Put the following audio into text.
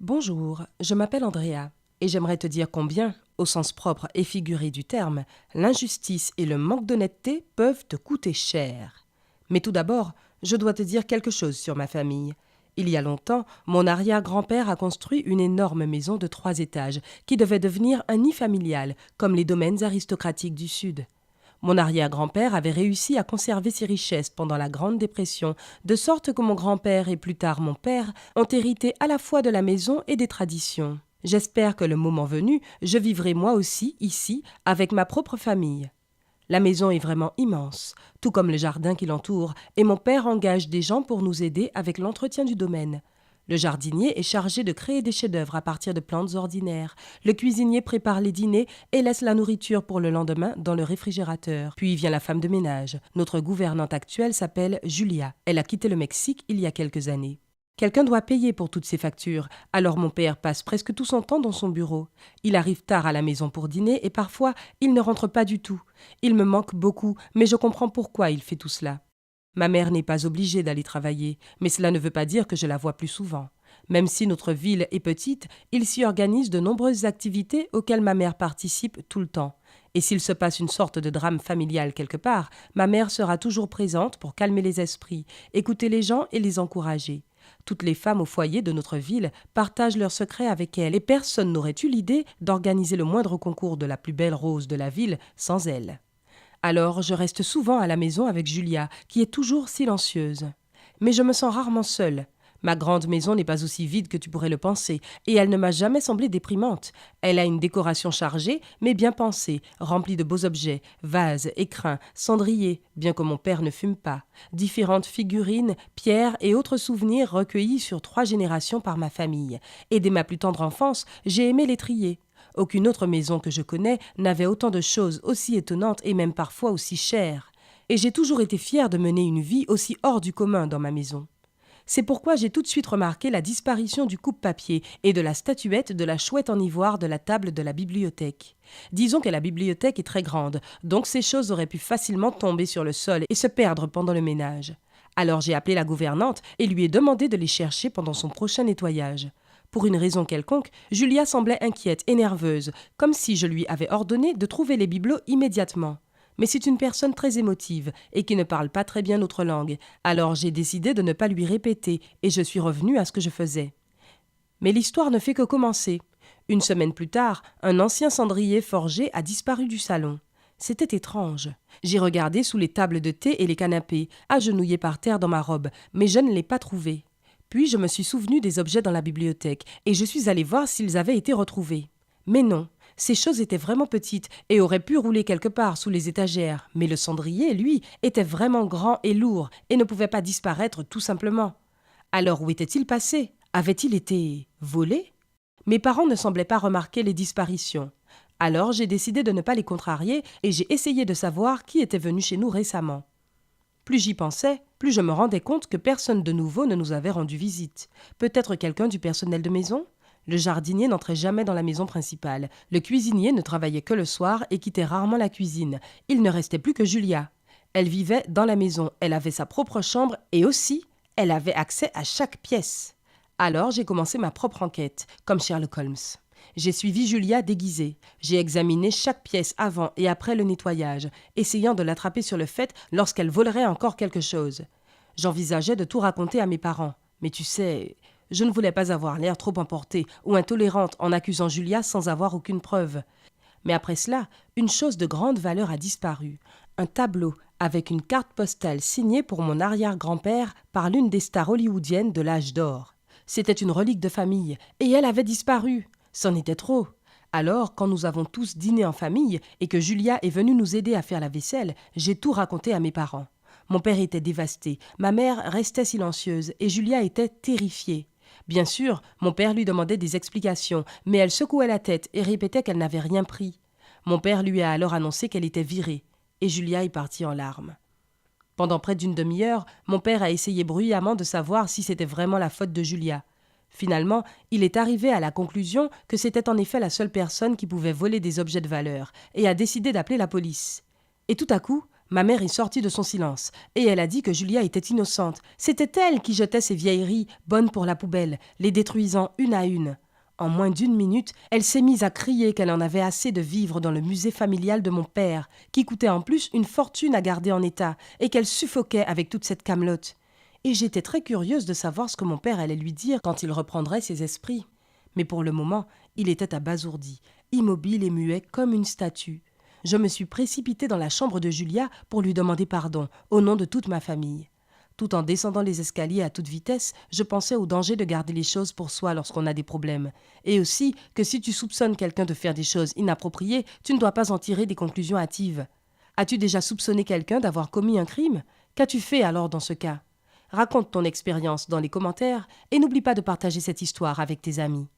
Bonjour, je m'appelle Andrea et j'aimerais te dire combien, au sens propre et figuré du terme, l'injustice et le manque d'honnêteté peuvent te coûter cher. Mais tout d'abord, je dois te dire quelque chose sur ma famille. Il y a longtemps, mon arrière-grand-père a construit une énorme maison de 3 étages qui devait devenir un nid familial, comme les domaines aristocratiques du Sud. Mon arrière-grand-père avait réussi à conserver ses richesses pendant la Grande Dépression, de sorte que mon grand-père et plus tard mon père ont hérité à la fois de la maison et des traditions. J'espère que le moment venu, je vivrai moi aussi ici avec ma propre famille. La maison est vraiment immense, tout comme le jardin qui l'entoure, et mon père engage des gens pour nous aider avec l'entretien du domaine. Le jardinier est chargé de créer des chefs-d'œuvre à partir de plantes ordinaires. Le cuisinier prépare les dîners et laisse la nourriture pour le lendemain dans le réfrigérateur. Puis vient la femme de ménage. Notre gouvernante actuelle s'appelle Julia. Elle a quitté le Mexique il y a quelques années. Quelqu'un doit payer pour toutes ces factures, alors mon père passe presque tout son temps dans son bureau. Il arrive tard à la maison pour dîner et parfois il ne rentre pas du tout. Il me manque beaucoup, mais je comprends pourquoi il fait tout cela. Ma mère n'est pas obligée d'aller travailler, mais cela ne veut pas dire que je la vois plus souvent. Même si notre ville est petite, il s'y organise de nombreuses activités auxquelles ma mère participe tout le temps. Et s'il se passe une sorte de drame familial quelque part, ma mère sera toujours présente pour calmer les esprits, écouter les gens et les encourager. Toutes les femmes au foyer de notre ville partagent leurs secrets avec elle et personne n'aurait eu l'idée d'organiser le moindre concours de la plus belle rose de la ville sans elle. Alors je reste souvent à la maison avec Julia, qui est toujours silencieuse. Mais je me sens rarement seule. Ma grande maison n'est pas aussi vide que tu pourrais le penser, et elle ne m'a jamais semblé déprimante. Elle a une décoration chargée, mais bien pensée, remplie de beaux objets, vases, écrins, cendriers, bien que mon père ne fume pas, différentes figurines, pierres et autres souvenirs recueillis sur 3 générations par ma famille. Et dès ma plus tendre enfance, j'ai aimé les trier. Aucune autre maison que je connais n'avait autant de choses aussi étonnantes et même parfois aussi chères. Et j'ai toujours été fière de mener une vie aussi hors du commun dans ma maison. C'est pourquoi j'ai tout de suite remarqué la disparition du coupe-papier et de la statuette de la chouette en ivoire de la table de la bibliothèque. Disons que la bibliothèque est très grande, donc ces choses auraient pu facilement tomber sur le sol et se perdre pendant le ménage. Alors j'ai appelé la gouvernante et lui ai demandé de les chercher pendant son prochain nettoyage. Pour une raison quelconque, Julia semblait inquiète et nerveuse, comme si je lui avais ordonné de trouver les bibelots immédiatement. Mais c'est une personne très émotive et qui ne parle pas très bien notre langue, alors j'ai décidé de ne pas lui répéter et je suis revenue à ce que je faisais. Mais l'histoire ne fait que commencer. Une semaine plus tard, un ancien cendrier forgé a disparu du salon. C'était étrange. J'ai regardé sous les tables de thé et les canapés, agenouillée par terre dans ma robe, mais je ne l'ai pas trouvé. Puis je me suis souvenu des objets dans la bibliothèque et je suis allée voir s'ils avaient été retrouvés. Mais non, ces choses étaient vraiment petites et auraient pu rouler quelque part sous les étagères, mais le cendrier, lui, était vraiment grand et lourd et ne pouvait pas disparaître tout simplement. Alors où était-il passé? Avait-il été volé? Mes parents ne semblaient pas remarquer les disparitions. Alors j'ai décidé de ne pas les contrarier et j'ai essayé de savoir qui était venu chez nous récemment. Plus j'y pensais, plus je me rendais compte que personne de nouveau ne nous avait rendu visite. Peut-être quelqu'un du personnel de maison? Le jardinier n'entrait jamais dans la maison principale. Le cuisinier ne travaillait que le soir et quittait rarement la cuisine. Il ne restait plus que Julia. Elle vivait dans la maison, elle avait sa propre chambre et aussi, elle avait accès à chaque pièce. Alors j'ai commencé ma propre enquête, comme Sherlock Holmes. J'ai suivi Julia déguisée. J'ai examiné chaque pièce avant et après le nettoyage, essayant de l'attraper sur le fait lorsqu'elle volerait encore quelque chose. J'envisageais de tout raconter à mes parents. Mais tu sais, je ne voulais pas avoir l'air trop emportée ou intolérante en accusant Julia sans avoir aucune preuve. Mais après cela, une chose de grande valeur a disparu. Un tableau avec une carte postale signée pour mon arrière-grand-père par l'une des stars hollywoodiennes de l'âge d'or. C'était une relique de famille, et elle avait disparu. C'en était trop. Alors, quand nous avons tous dîné en famille et que Julia est venue nous aider à faire la vaisselle, j'ai tout raconté à mes parents. Mon père était dévasté, ma mère restait silencieuse et Julia était terrifiée. Bien sûr, mon père lui demandait des explications, mais elle secouait la tête et répétait qu'elle n'avait rien pris. Mon père lui a alors annoncé qu'elle était virée, et Julia est partie en larmes. Pendant près d'une demi-heure, mon père a essayé bruyamment de savoir si c'était vraiment la faute de Julia. Finalement, il est arrivé à la conclusion que c'était en effet la seule personne qui pouvait voler des objets de valeur et a décidé d'appeler la police. Et tout à coup, Ma mère est sortie de son silence, et elle a dit que Julia était innocente. C'était elle qui jetait ces vieilleries, bonnes pour la poubelle, les détruisant une à une. En moins d'1 minute, elle s'est mise à crier qu'elle en avait assez de vivre dans le musée familial de mon père, qui coûtait en plus une fortune à garder en état, et qu'elle suffoquait avec toute cette camelote. Et j'étais très curieuse de savoir ce que mon père allait lui dire quand il reprendrait ses esprits. Mais pour le moment, il était abasourdi, immobile et muet comme une statue. Je me suis précipitée dans la chambre de Julia pour lui demander pardon, au nom de toute ma famille. Tout en descendant les escaliers à toute vitesse, je pensais au danger de garder les choses pour soi lorsqu'on a des problèmes. Et aussi que si tu soupçonnes quelqu'un de faire des choses inappropriées, tu ne dois pas en tirer des conclusions hâtives. As-tu déjà soupçonné quelqu'un d'avoir commis un crime? Qu'as-tu fait alors dans ce cas? Raconte ton expérience dans les commentaires et n'oublie pas de partager cette histoire avec tes amis.